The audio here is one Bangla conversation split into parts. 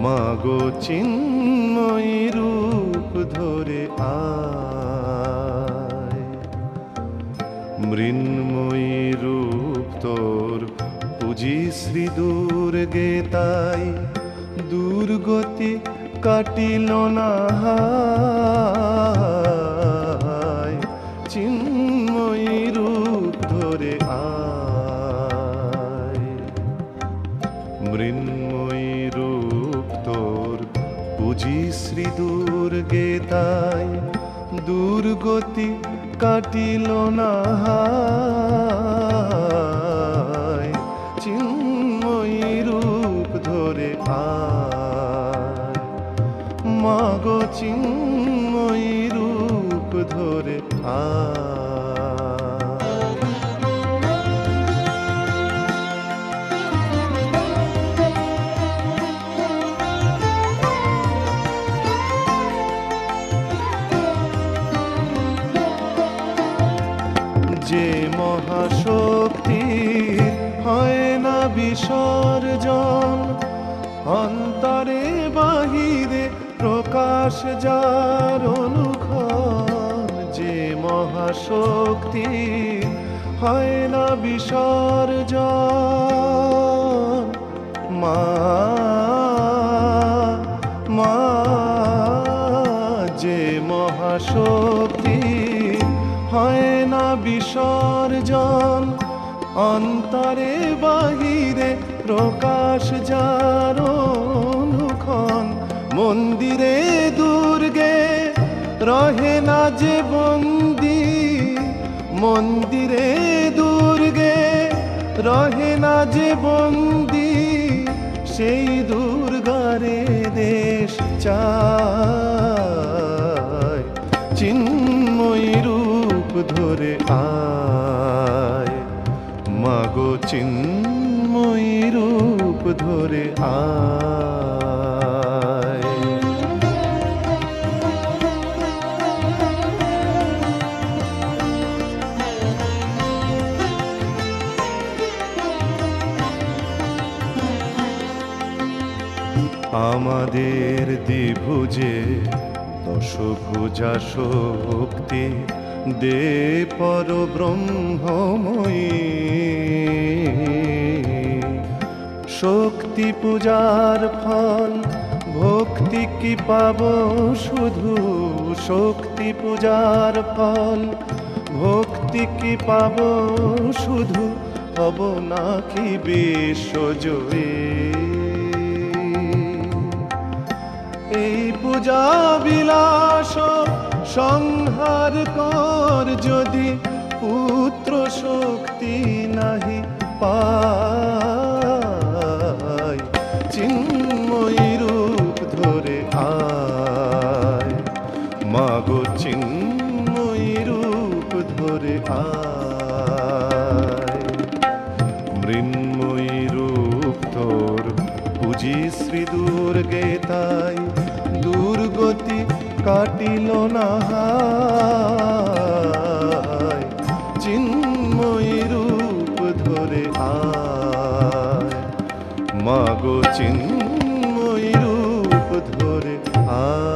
মাগো চিন্ময়ী রূপ ধরে আয়, মৃন্ময়ী রূপ তোর পুজি শ্রী দুর্গে তাই দুর্গতি কাটিল না হায়, চিন্ময়ী রূপ ধরে আয়, মৃন্ময়ী রূপ তোর পুজি শ্রী দুর্গে তাই দুর্গতি কাটিল না হায়, চিন্ময়ী রূপ ধরে আয়, মাগো চিন্ময়ী রূপ ধরে আয়। যে মহাশক্তির হয় না বিসর্জন, অন্তরে বাহিরে প্রকাশ যার অনুক্ষণ, যে মহাশক্তির হয় না বিসর্জন, মা মা যে মহাশক্তি হয় না বিসর্জন, অন্তরে বাহিরে প্রকাশ যার অনুক্ষণ, মন্দিরে দুর্গে রহে না যে বন্দী, মন্দিরে দুর্গে রহে না যে বন্দী, সেই দুর্গারে দেশ চায়, চিন্ময়ী রূপ ধরে আয়, মাগো চিন্ময়ী রূপ ধরে আয়। আমাদের দ্বিভুজে দশভুজা শক্তি দে পর ব্রহ্মময়ী, শক্তি পূজার ফল ভক্তি কি পাব শুধু, শক্তি পূজার ফল ভক্তি কি পাব শুধু, হব নাকি বিশ্বজয়ী। এই পূজা বিলাস সংহার কর যদি পুত্র শক্তি নাহি পায়, চিন্ময়ী রূপ ধরে আয়, মাগো চিন্ময়ী রূপ ধরে আয়, মৃন্ময়ী রূপ তোর পুজি শ্রী দুর্গে তাই দুর্গতি কাটিল না হায়, চিন্ময়ী রূপ ধরে আয়, মাগো চিন্ময়ী রূপ ধরে আয়।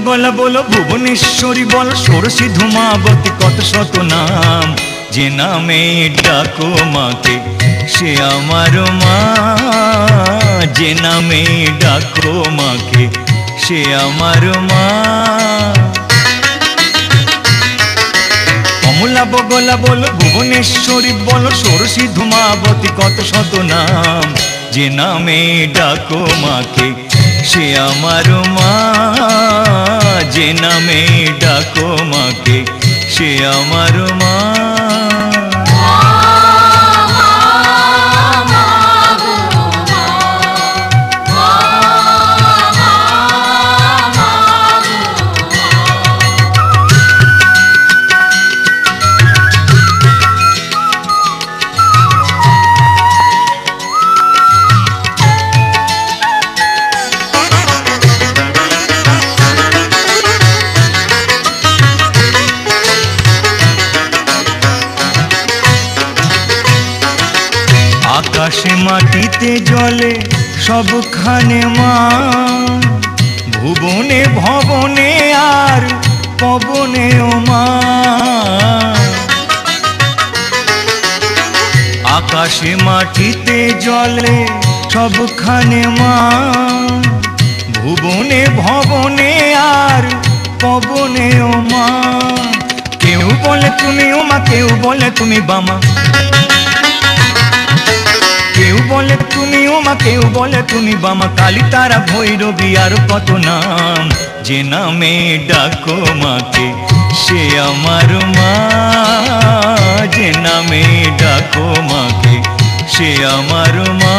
বগলা বলো, ভুবনেশ্বরী বল, ষোড়শী ধূমাবতী, কত শত নাম। যে নামে ডাকো মাকে সে আমার মা, যে নামে ডাকো মাকে সে আমার মা। কমলা বগলা বলো, ভুবনেশ্বরী বলো, ষোড়শী ধূমাবতী, কত শত নাম। যে নামে ডাকো মাকে সে আমার মা, যে নামে ডাকো মাকে সে আমার মা। আকাশে মাটিতে জলে সবখানে মা, ভুবনে ভবনে আর পবনেও মা। আকাশে মাটিতে জলে সবখানে মা, ভুবনে ভবনে আর পবনেও মা। কেউ বলে তুমি ওমা, কেউ বলে তুমি বামা, কেউ বলে তুমি ওমা, কেউ বলে তুমি বামা। কালী, তারা, ভৈরবী আর কত নাম। যে নামে ডাকো মাকে সে আমার মা, যে নামে ডাকো মাকে সে আমার মা।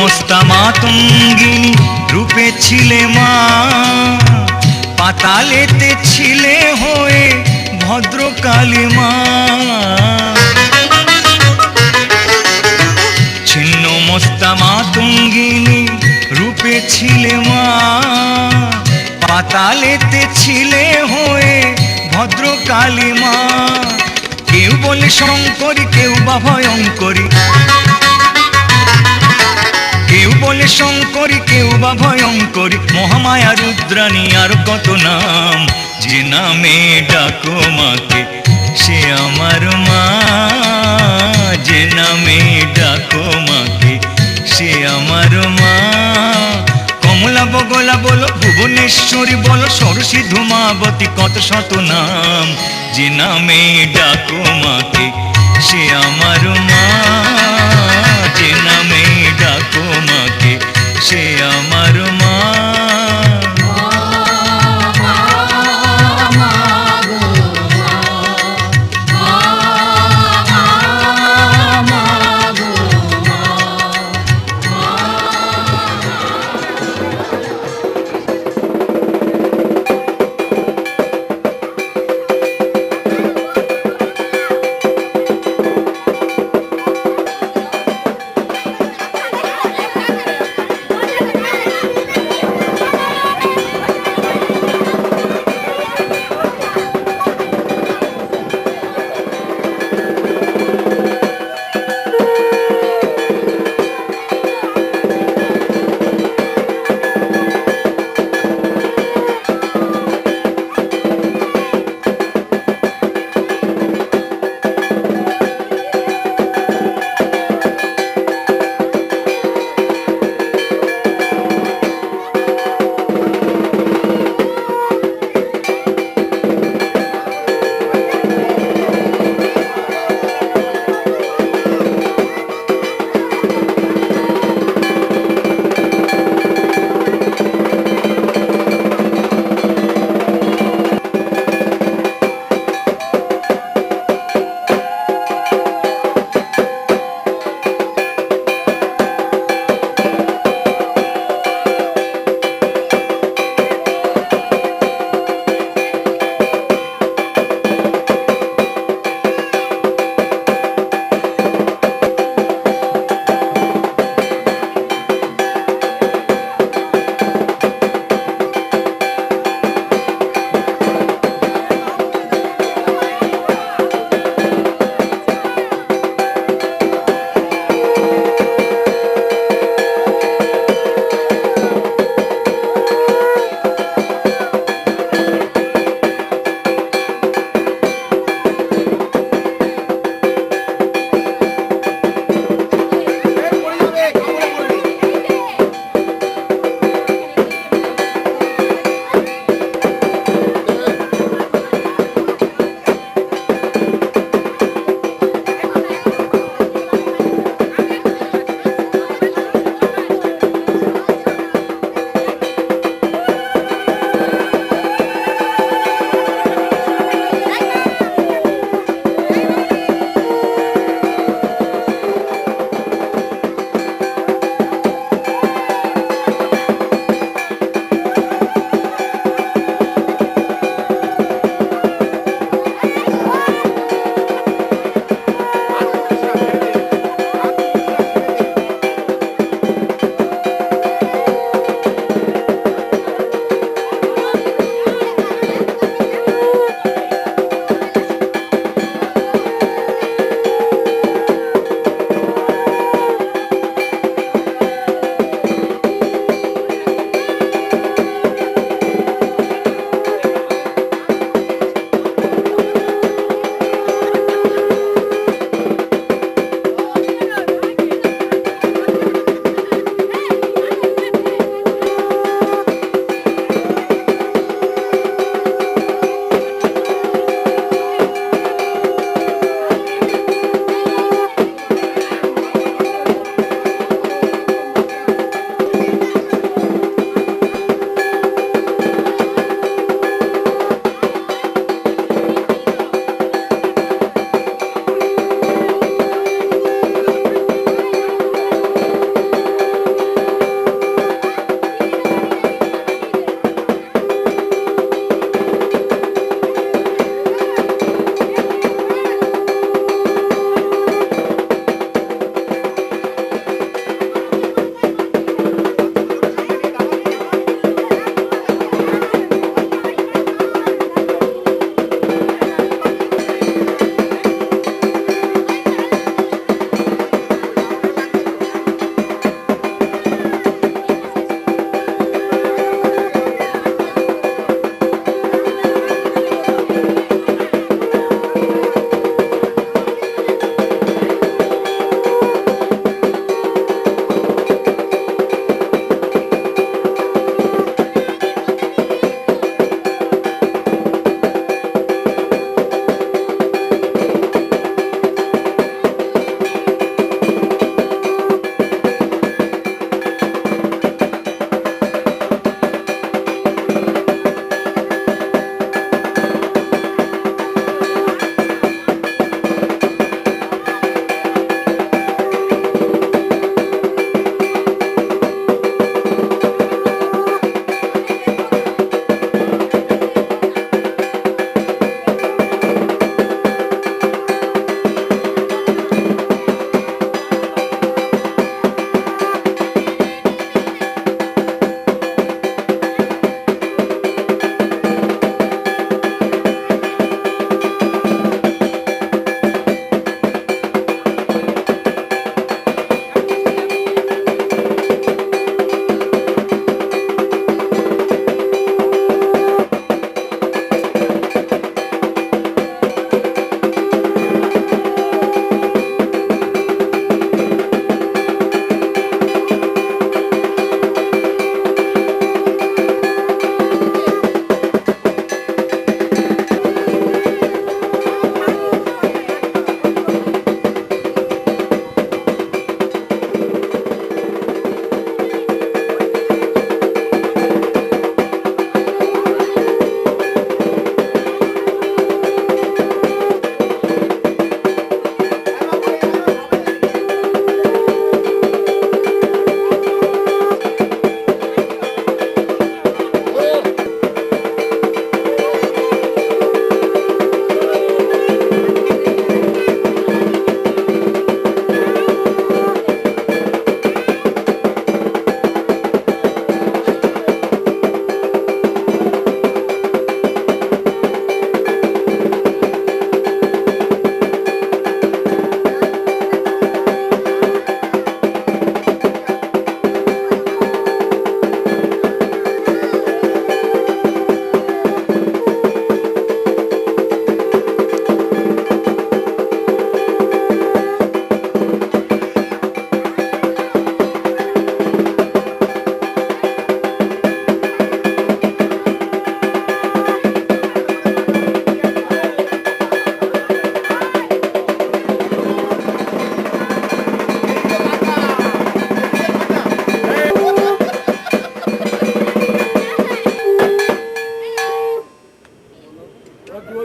মস্তা মাতঙ্গিনী রূপে ছিলে মা, পাতালেতে ছিলে হয়ে ভদ্রকালী মা। ছিন্ন মস্তা মাতঙ্গিনী রূপে ছিলে মা, পাতালেতে ছিলে হয়ে ভদ্রকালী মা। কেউ বলে শঙ্করী, কেউ বা ভয়ঙ্করী, কেউ বলে শঙ্করী, কেউ বা ভয়ঙ্করী, মহামায়া, রুদ্রাণী আর কত নাম। যে নামে ডাকো মাকে সে আমার মা, যে নামে ডাকো মাকে সে আমার মা। কমলা বগলা বলো, ভুবনেশ্বরী বলো, ষোড়শী ধূমাবতী, কত শত নাম। যে নামে ডাকো মাকে সে আমার মা, যে নামে ডাকো মাকে সে আমার মা।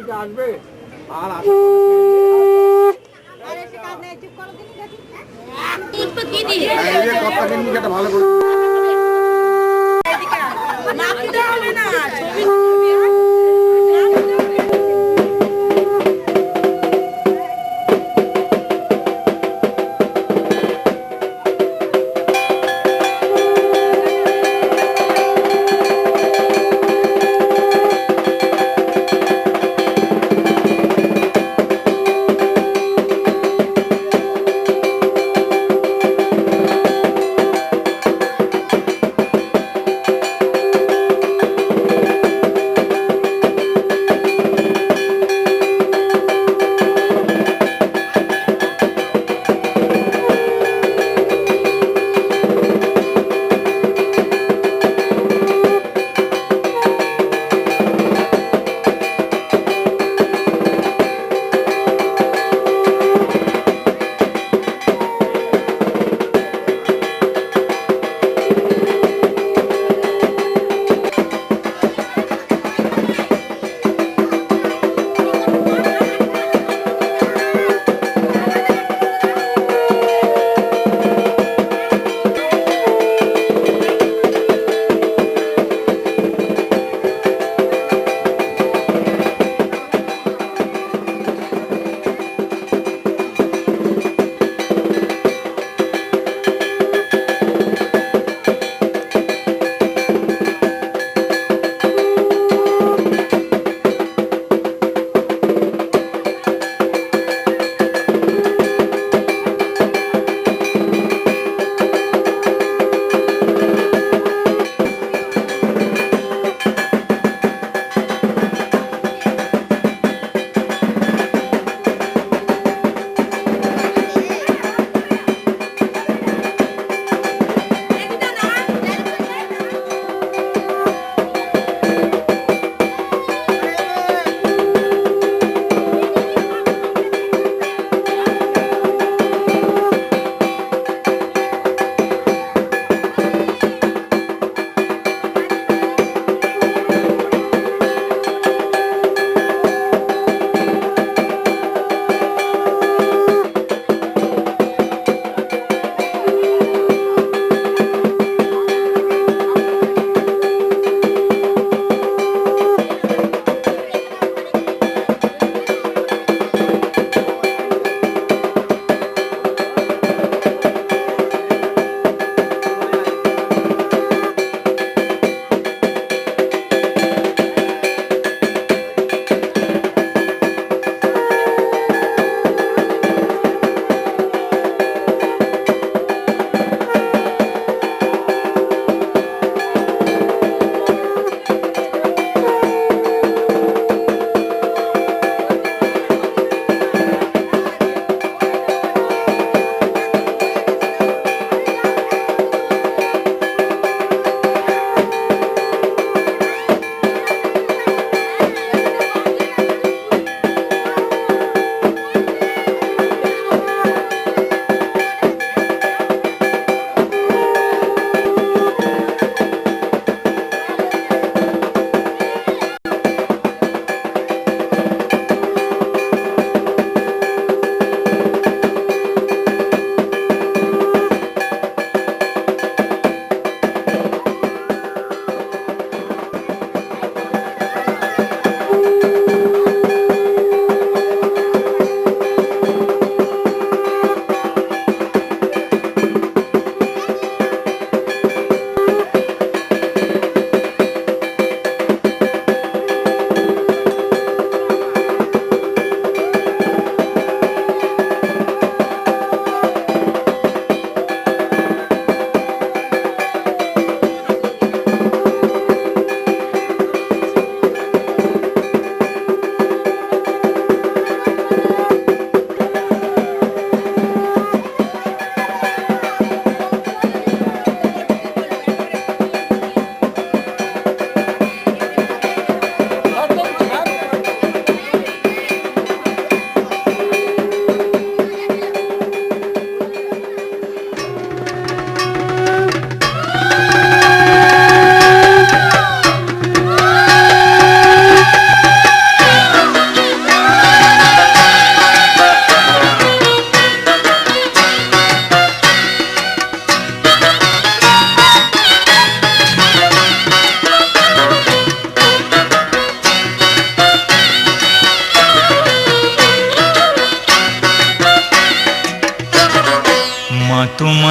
থেকে আসবে আর কথাকে নিয়ে যেটা ভালো করে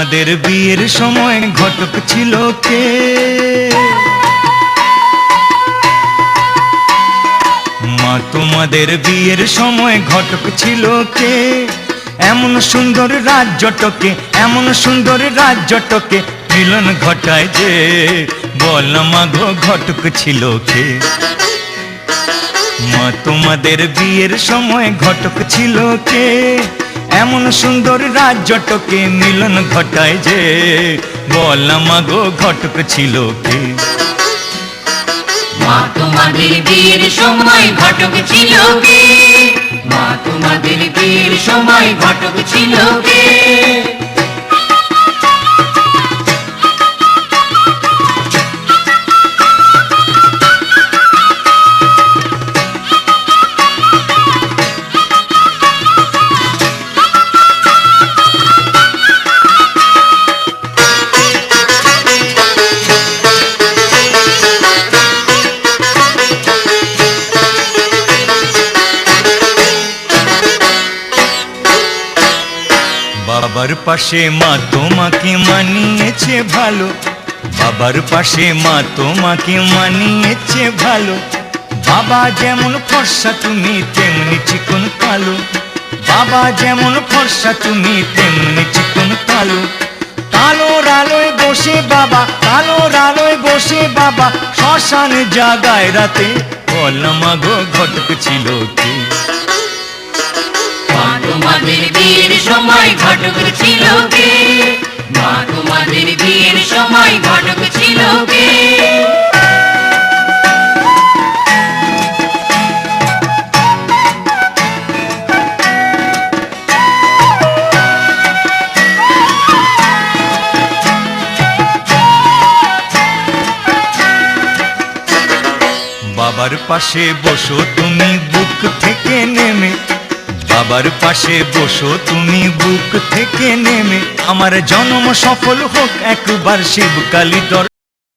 তোমাদের বিয়ের সময় ঘটক ছিল কে? মা তোমাদের বিয়ের সময় ঘটক ছিল কে? এমন সুন্দর রাজ্যটকে, এমন সুন্দর রাজ্যটকে মিলন ঘটায় যে, বল মা গো ঘটক ছিল কে? মা তোমাদের বিয়ের সময় ঘটক ছিল কে? এমন সুন্দর রাজ্যটকে মিলন ঘটায় যে, বল মা গো ঘটক ছিল কে? মা তোমাদের বিয়ের সময় ঘটক ছিল কে? মা তোমাদের বিয়ের সময় ঘটক ছিল কে? বাবার পাশে মা তোমাকে মানিয়েছে ভালো, বাবার পাশে মা তোমাকে মানিয়েছে ভালো। বাবা যেমন ফর্সা তুমি তেমনি চিকন কালো, বাবা যেমন ফর্সা তুমি তেমনি চিকন কালো। কালোর আলোয় বসে বাবা, কালোর আলোয় বসে বাবা শ্মশানে জাগায় রাতে, বল মা গো ঘটক ছিল কে? মা তোমাদের বিয়ের সময় ঘটক ছিল কে? মা তোমাদের বিয়ের সময় ঘটক ছিল কে? বাবার পাশে বসো তুমি বুক থেকে নেমে, বাবার পাশে বসো তুমি বুক থেকে নেমে। আমার জন্ম সফল হোক একবার শিবকালী দর